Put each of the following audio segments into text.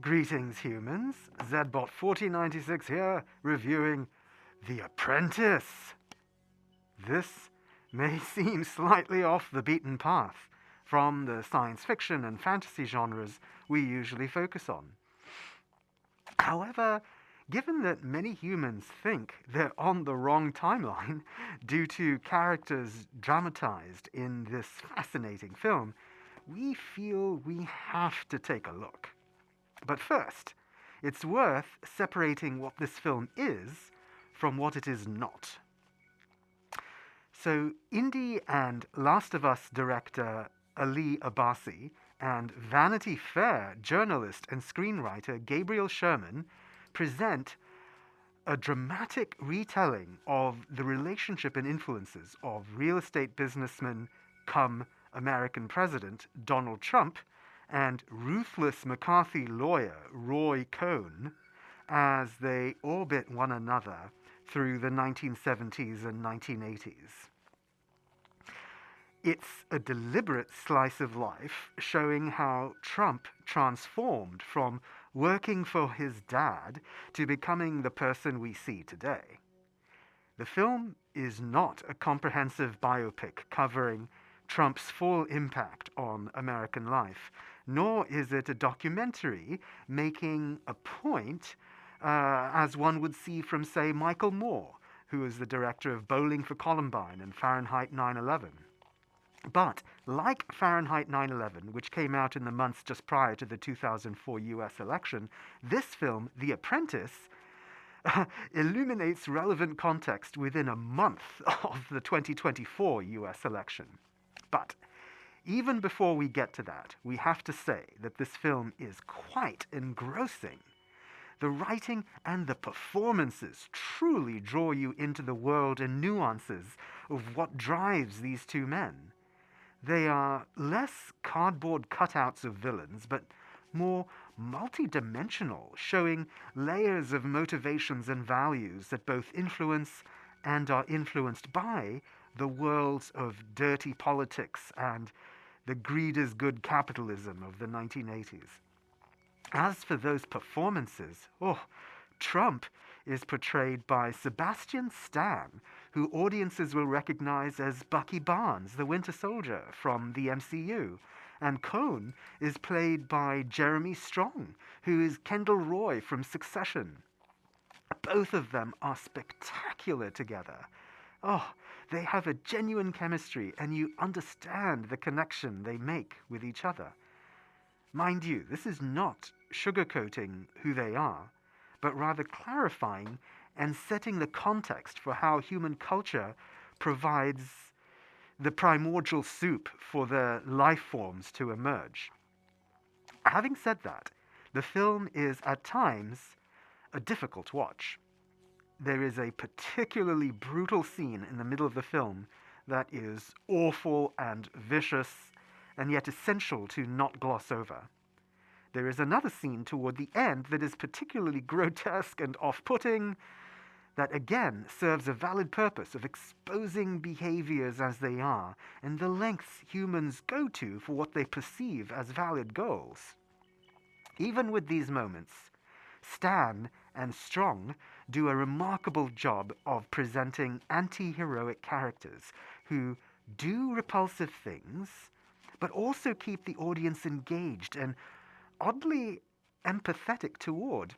Greetings, humans. Zbot4096 here, reviewing The Apprentice. This may seem slightly off the beaten path from the science fiction and fantasy genres we usually focus on. However, given that many humans think they're on the wrong timeline due to characters dramatized in this fascinating film, we feel we have to take a look. But first, it's worth separating what this film is from what it is not. So, indie and Last of Us director Ali Abbasi and Vanity Fair journalist and screenwriter Gabriel Sherman present a dramatic retelling of the relationship and influences of real estate businessman come American president Donald Trump and ruthless McCarthy lawyer Roy Cohn as they orbit one another through the 1970s and 1980s. It's a deliberate slice of life showing how Trump transformed from working for his dad to becoming the person we see today. The film is not a comprehensive biopic covering Trump's full impact on American life, nor is it a documentary making a point as one would see from, say, Michael Moore, who is the director of Bowling for Columbine and Fahrenheit 9/11. But, like Fahrenheit 9/11, which came out in the months just prior to the 2004 US election, this film, The Apprentice, illuminates relevant context within a month of the 2024 US election. But even before we get to that, we have to say that this film is quite engrossing. The writing and the performances truly draw you into the world and nuances of what drives these two men. They are less cardboard cutouts of villains, but more multidimensional, showing layers of motivations and values that both influence and are influenced by the worlds of dirty politics and the greed is good capitalism of the 1980s. As for those performances, Trump is portrayed by Sebastian Stan, who audiences will recognize as Bucky Barnes, the Winter Soldier from the MCU. And Cohn is played by Jeremy Strong, who is Kendall Roy from Succession. Both of them are spectacular together. They have a genuine chemistry, and you understand the connection they make with each other. Mind you, this is not sugarcoating who they are, but rather clarifying and setting the context for how human culture provides the primordial soup for the life forms to emerge. Having said that, the film is at times a difficult watch. There is a particularly brutal scene in the middle of the film that is awful and vicious, and yet essential to not gloss over. There is another scene toward the end that is particularly grotesque and off-putting, that again serves a valid purpose of exposing behaviors as they are and the lengths humans go to for what they perceive as valid goals. Even with these moments, Stan and Strong do a remarkable job of presenting anti-heroic characters who do repulsive things, but also keep the audience engaged and oddly empathetic toward.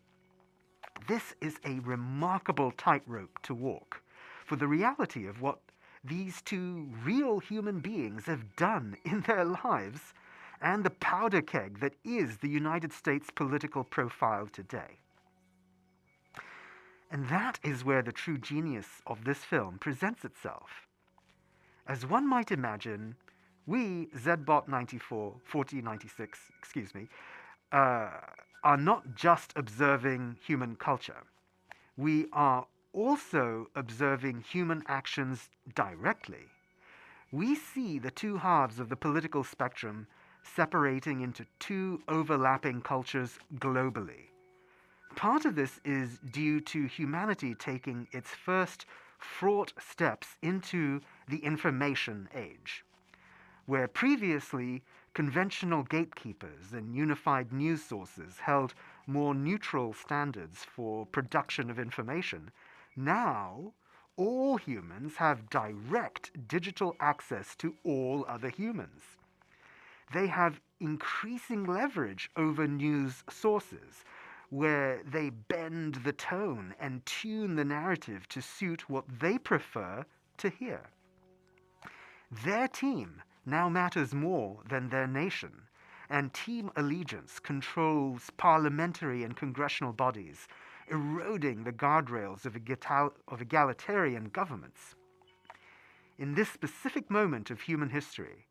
This is a remarkable tightrope to walk, for the reality of what these two real human beings have done in their lives and the powder keg that is the United States political profile today. And that is where the true genius of this film presents itself. As one might imagine, we, Zbot94, 4096, are not just observing human culture. We are also observing human actions directly. We see the two halves of the political spectrum separating into two overlapping cultures globally. Part of this is due to humanity taking its first fraught steps into the information age, where previously Conventional gatekeepers and unified news sources held more neutral standards for production of information. Now, all humans have direct digital access to all other humans. They have increasing leverage over news sources, where they bend the tone and tune the narrative to suit what they prefer to hear. Their team now matters more than their nation, and team allegiance controls parliamentary and congressional bodies, eroding the guardrails of egalitarian governments. In this specific moment of human history,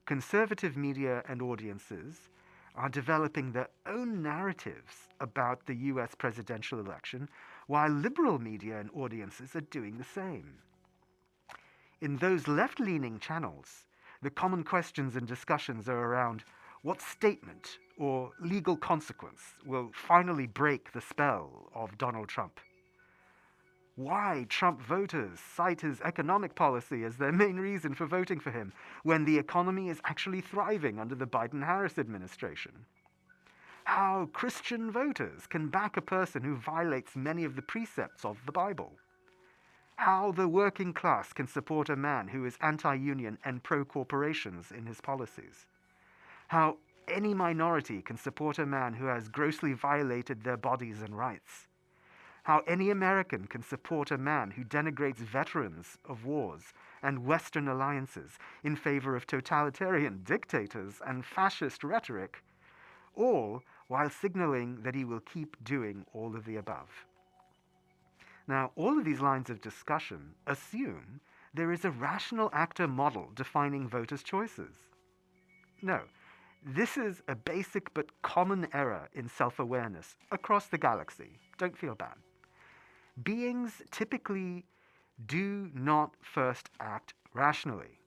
conservative media and audiences are developing their own narratives about the US presidential election, while liberal media and audiences are doing the same. In those left-leaning channels, the common questions and discussions are around what statement or legal consequence will finally break the spell of Donald Trump. Why Trump voters cite his economic policy as their main reason for voting for him when the economy is actually thriving under the Biden-Harris administration. How Christian voters can back a person who violates many of the precepts of the Bible. How the working class can support a man who is anti-union and pro-corporations in his policies. How any minority can support a man who has grossly violated their bodies and rights. How any American can support a man who denigrates veterans of wars and Western alliances in favor of totalitarian dictators and fascist rhetoric, all while signaling that he will keep doing all of the above. Now, all of these lines of discussion assume there is a rational actor model defining voters' choices. No, this is a basic but common error in self-awareness across the galaxy. Don't feel bad. Beings typically do not first act rationally.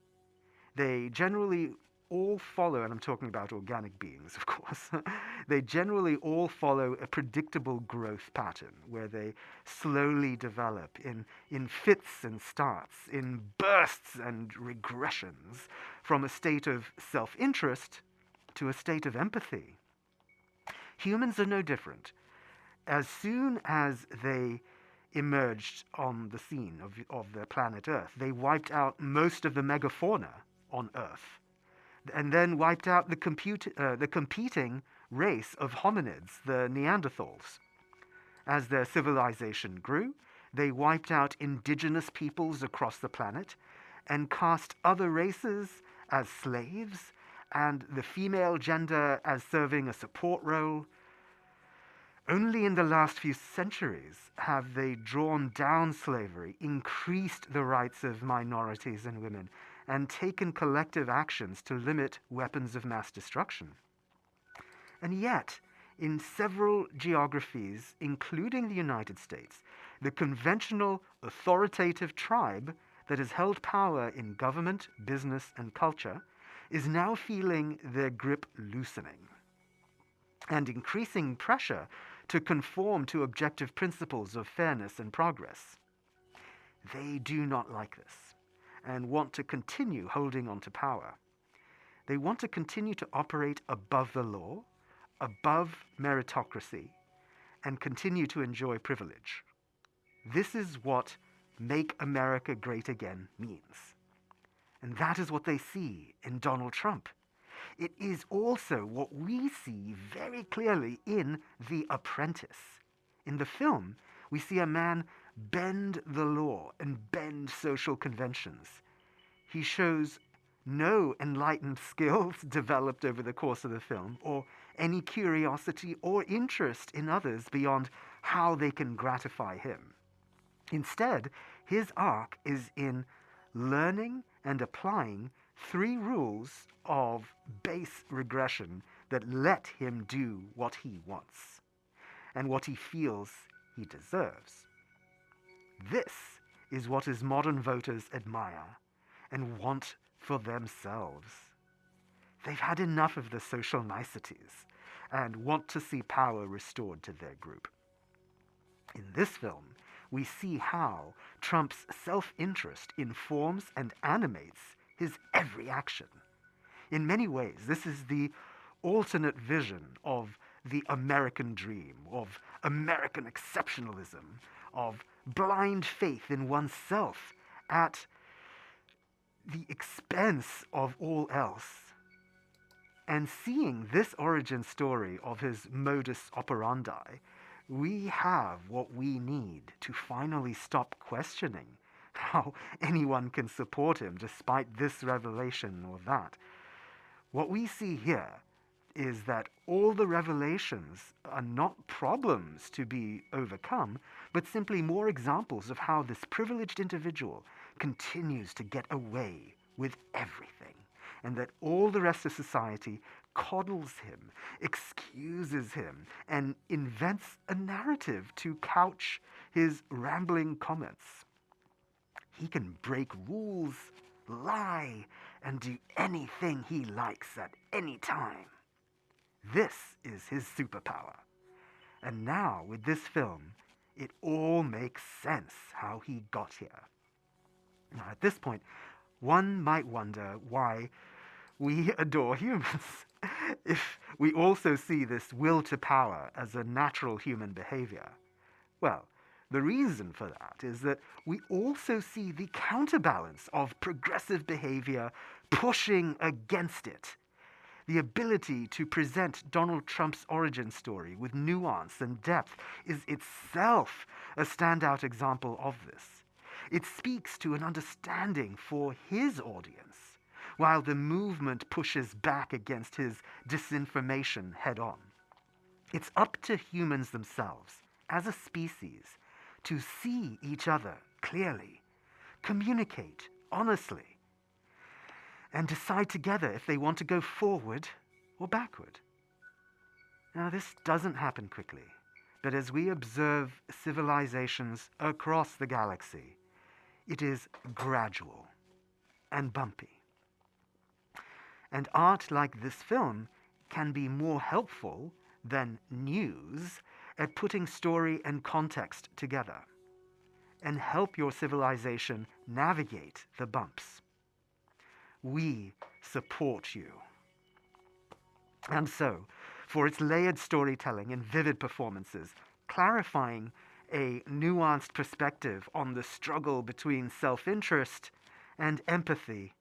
They generally all follow, and I'm talking about organic beings, of course, they generally all follow a predictable growth pattern where they slowly develop in fits and starts, in bursts and regressions, from a state of self-interest to a state of empathy. Humans are no different. As soon as they emerged on the scene of the planet Earth, they wiped out most of the megafauna on Earth, and then wiped out the competing race of hominids, the Neanderthals. As their civilization grew, they wiped out indigenous peoples across the planet and cast other races as slaves and the female gender as serving a support role. Only in the last few centuries have they drawn down slavery, increased the rights of minorities and women, and taken collective actions to limit weapons of mass destruction. And yet, in several geographies, including the United States, the conventional authoritative tribe that has held power in government, business, and culture is now feeling their grip loosening and increasing pressure to conform to objective principles of fairness and progress. They do not like this and want to continue holding on to power. They want to continue to operate above the law, above meritocracy, and continue to enjoy privilege. This is what Make America Great Again means. And that is what they see in Donald Trump. It is also what we see very clearly in The Apprentice. In the film, we see a man bend the law and bend social conventions. He shows no enlightened skills developed over the course of the film, or any curiosity or interest in others beyond how they can gratify him. Instead, his arc is in learning and applying 3 rules of base regression that let him do what he wants and what he feels he deserves. This is what his modern voters admire and want for themselves. They've had enough of the social niceties and want to see power restored to their group. In this film, we see how Trump's self-interest informs and animates his every action. In many ways, this is the alternate vision of the American dream, of American exceptionalism, of blind faith in oneself at the expense of all else. And seeing this origin story of his modus operandi, we have what we need to finally stop questioning how anyone can support him despite this revelation or that. What we see here is that all the revelations are not problems to be overcome, but simply more examples of how this privileged individual continues to get away with everything, and that all the rest of society coddles him, excuses him, and invents a narrative to couch his rambling comments. He can break rules, lie, and do anything he likes at any time. This is his superpower. And now, with this film, it all makes sense how he got here. Now, at this point, one might wonder why we adore humans if we also see this will to power as a natural human behavior. Well, the reason for that is that we also see the counterbalance of progressive behavior pushing against it. The ability to present Donald Trump's origin story with nuance and depth is itself a standout example of this. It speaks to an understanding for his audience, while the movement pushes back against his disinformation head on. It's up to humans themselves, as a species, to see each other clearly, communicate honestly, and decide together if they want to go forward or backward. Now, this doesn't happen quickly, but as we observe civilizations across the galaxy, it is gradual and bumpy. And art like this film can be more helpful than news at putting story and context together and help your civilization navigate the bumps. We support you. And so, for its layered storytelling and vivid performances, clarifying a nuanced perspective on the struggle between self-interest and empathy,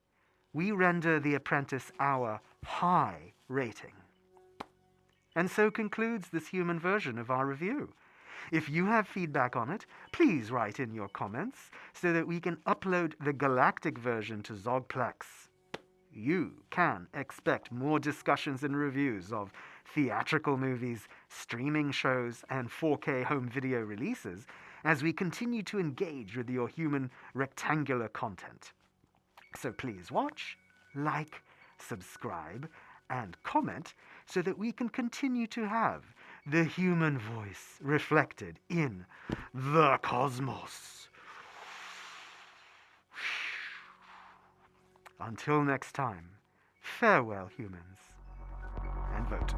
we render The Apprentice our high rating. And so concludes this human version of our review. If you have feedback on it, please write in your comments so that we can upload the galactic version to Zogplex. You can expect more discussions and reviews of theatrical movies, streaming shows, and 4K home video releases as we continue to engage with your human rectangular content. So please watch, like, subscribe, and comment so that we can continue to have the human voice reflected in the cosmos. Until next time, farewell, humans, and vote.